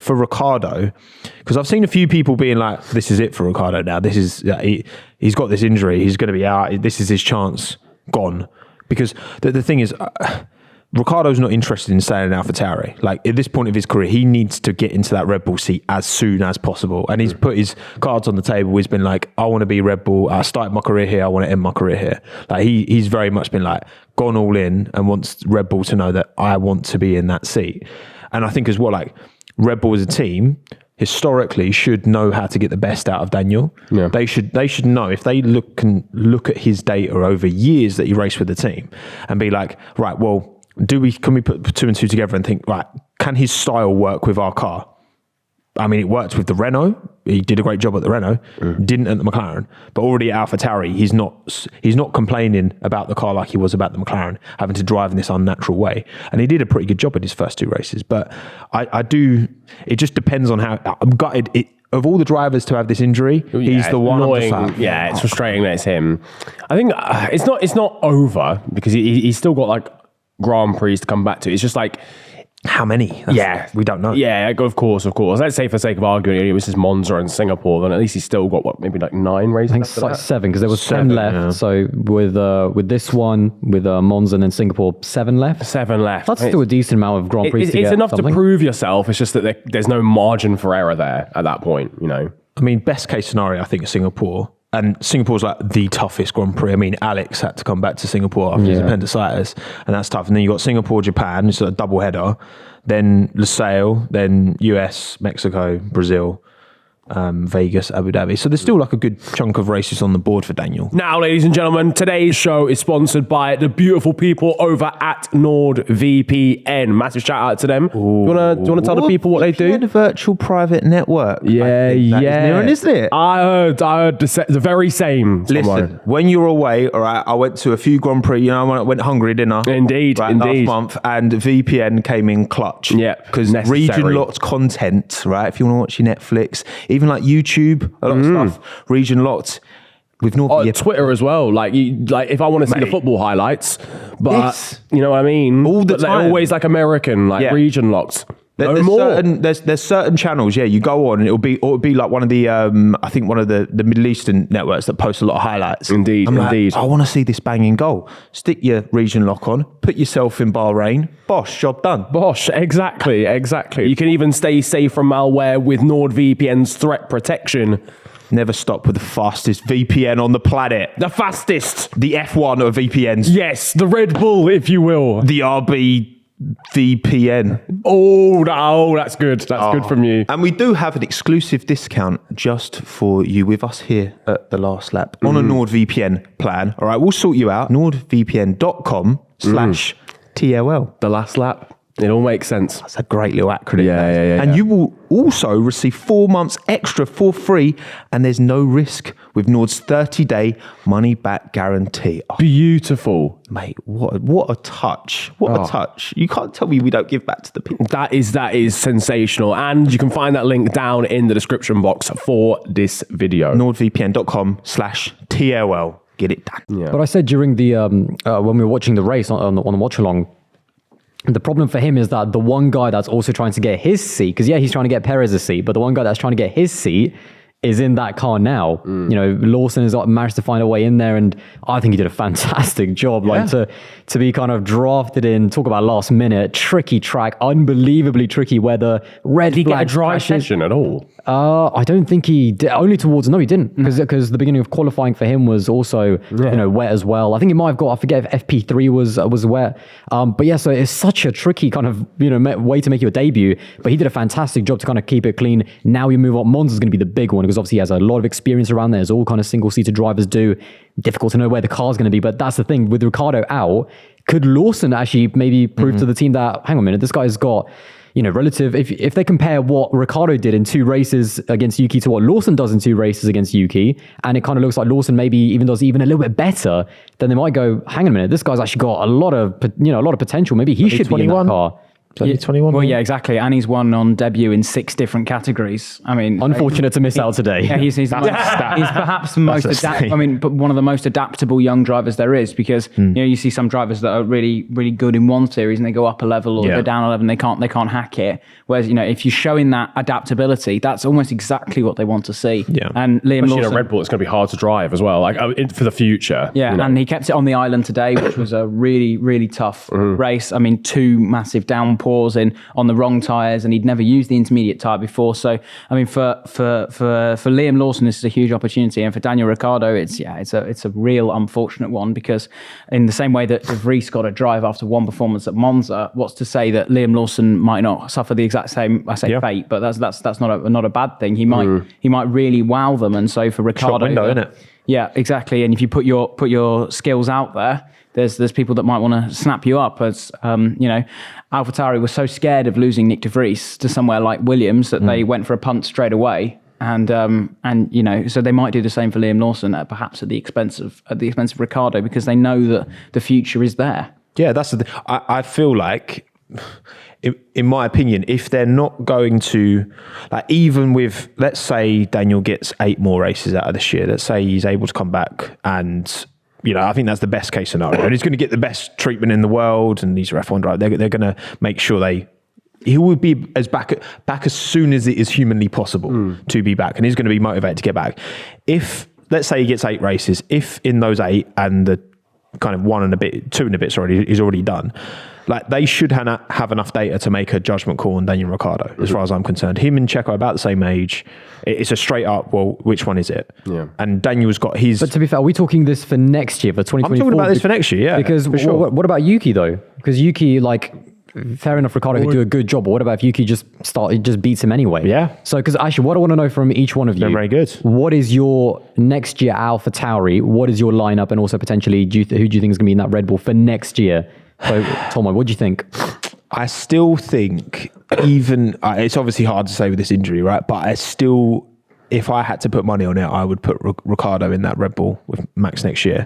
for Ricciardo, because I've seen a few people being like, this is it for Ricciardo now. This is, he's got this injury. He's going to be out. This is his chance gone. Because the thing is, Ricciardo's not interested in staying in AlphaTauri. Like, at this point of his career, he needs to get into that Red Bull seat as soon as possible. And he's put his cards on the table. He's been like, I want to be Red Bull. I started my career here. I want to end my career here. Like, he's very much been like, gone all in and wants Red Bull to know that I want to be in that seat. And I think as well, like, Red Bull as a team historically should know how to get the best out of Daniel. Yeah. They should know, if they look at his data over years that he raced with the team and be like, right, well, can we put 2 and 2 together and think, right, can his style work with our car? I mean, it worked with the Renault. He did a great job at the Renault. Didn't at the McLaren. But already at AlphaTauri, he's not complaining about the car like he was about the McLaren, having to drive in this unnatural way. And he did a pretty good job in his first 2 races. But it just depends on how, I'm gutted. Of all the drivers to have this injury, he's the one. Yeah, it's frustrating that it's him. I think it's not over, because he's still got like Grand Prix to come back to. It's just like, how many? We don't know. Yeah, of course. Let's say, for sake of arguing, it was just Monza and Singapore, then at least he's still got maybe like 9 races. I think it's like 7, because there was 10 left. Yeah. So with this one, with Monza and then Singapore, 7 left. 7 left. That's still a decent amount of Grand Prix. It's enough to prove yourself. It's just that there's no margin for error there at that point. You know. I mean, best case scenario, I think, is Singapore. And Singapore's like the toughest Grand Prix. I mean, Alex had to come back to Singapore after his appendicitis, and that's tough. And then you got Singapore, Japan, it's a double header. Then Lusail, then US, Mexico, Brazil, Vegas, Abu Dhabi. So there's still like a good chunk of races on the board for Daniel. Now, ladies and gentlemen, today's show is sponsored by the beautiful people over at NordVPN. Massive shout out to them. Ooh. Do you want to tell the people what they do? The virtual private network. Yeah. Niran, isn't it? I heard the very same. Listen, when you're away, all right, I went to a few Grand Prix. You know, I went Hungary dinner. Indeed. Last month, and VPN came in clutch. Yeah, because region locked content, right? If you want to watch your Netflix, even like YouTube, a lot of stuff, region locked with NordVPN. Twitter as well. Like if I want to see the football highlights, but you know what I mean? All the time. They're always like American, like region locked. There's certain channels, you go on and it'll be like one of the I think one of the Middle Eastern networks that post a lot of highlights. Indeed. Like, I want to see this banging goal. Stick your region lock on, put yourself in Bahrain, bosh, job done. Bosh, exactly. You can even stay safe from malware with NordVPN's threat protection. Never stop with the fastest VPN on the planet. The fastest. The F1 of VPNs. Yes, the Red Bull, if you will. The RB VPN. Oh, that's good. That's good from you. And we do have an exclusive discount just for you with us here at The Last Lap on a NordVPN plan. All right, we'll sort you out. NordVPN.com/TOL. The Last Lap. It all makes sense. That's a great little acronym. Yeah. And you will also receive 4 months extra for free, and there's no risk with Nord's 30-day money-back guarantee. Oh, beautiful. Mate, what a touch. What a touch. You can't tell me we don't give back to the people. That is sensational. And you can find that link down in the description box for this video. NordVPN.com/TOL. Get it done. Yeah. But I said during the, when we were watching the race on the watch-along, the problem for him is that the one guy that's also trying to get his seat, because he's trying to get Perez's seat, but the one guy that's trying to get his seat is in that car now. You know, Lawson has managed to find a way in there, and I think he did a fantastic job. Like to be kind of drafted in, talk about last minute, tricky track, unbelievably tricky weather, red Did he flag get a dry crashes. session at all? I don't think he did. He didn't, because the beginning of qualifying for him was also wet as well. I think he might have got, I forget if FP3 was wet. But yeah, so it's such a tricky kind of way to make your debut. But he did a fantastic job to kind of keep it clean. Now we move on. Monza's going to be the big one, because obviously he has a lot of experience around there, as all kind of single-seater drivers do. Difficult to know where the car's going to be, but that's the thing. With Ricciardo out, could Lawson actually maybe prove to the team that, hang on a minute, this guy's got, relative, if they compare what Ricciardo did in 2 races against Yuki to what Lawson does in 2 races against Yuki, and it kind of looks like Lawson maybe even does even a little bit better, then they might go, hang on a minute, this guy's actually got a lot of potential. Maybe he should 21. Be in that car. Is that 21? Well, yeah, exactly. And he's won on debut in 6 different categories. I mean, Unfortunate to miss out today. yeah, he's perhaps the most but one of the most adaptable young drivers there is, because you see some drivers that are really, really good in one series and they go up a level or go down a level and they can't hack it. Whereas if you're showing that adaptability, that's almost exactly what they want to see. Yeah. And Liam Especially in Lawson, a Red Bull, it's going to be hard to drive as well, like for the future. yeah, and he kept it on the island today, which was a really, really tough race. I mean, 2 massive downpours on the wrong tyres, and he'd never used the intermediate tyre before. So, I mean, for Liam Lawson, this is a huge opportunity, and for Daniel Ricciardo, it's a real unfortunate one, because in the same way that De Vries got a drive after one performance at Monza, what's to say that Liam Lawson might not suffer the exact same fate? But that's not a bad thing. He might really wow them, and so for Ricciardo, Short window, isn't it? Yeah, exactly. And if you put your skills out there, there's people that might want to snap you up. As AlphaTauri was so scared of losing Nick De Vries to somewhere like Williams that they went for a punt straight away. And so they might do the same for Liam Lawson, perhaps at the expense of Ricciardo, because they know that the future is there. Yeah, that's the thing. I feel like, in my opinion, if they're not going to, like, even with, let's say Daniel gets 8 more races out of this year, let's say he's able to come back and, I think that's the best case scenario. And he's going to get the best treatment in the world, and he's a F1 driver. They're going to make sure he will be as back as soon as it is humanly possible to be back, and he's going to be motivated to get back. If, let's say he gets 8 races, if in those 8 and the kind of 1 and a bit, 2 and a bit's is already done, like, they should have enough data to make a judgment call on Daniel Ricciardo, as far as I'm concerned. Him and Checo are about the same age. It's a straight up, well, which one is it? Yeah. And Daniel's got his... But to be fair, are we talking this for next year, for 2024? I'm talking about this for next year, yeah. Because for sure. What about Yuki, though? Because Yuki, fair enough, Ricciardo could do a good job, but what about if Yuki just beats him anyway? Yeah. So, because actually, what I want to know from each one of you... They're very good. What is your next year AlphaTauri? What is your lineup? And also, potentially, who do you think is going to be in that Red Bull for next year? So, Tommo, what do you think? I still think, even it's obviously hard to say with this injury, right? But I still, if I had to put money on it, I would put Ricciardo in that Red Bull with Max next year.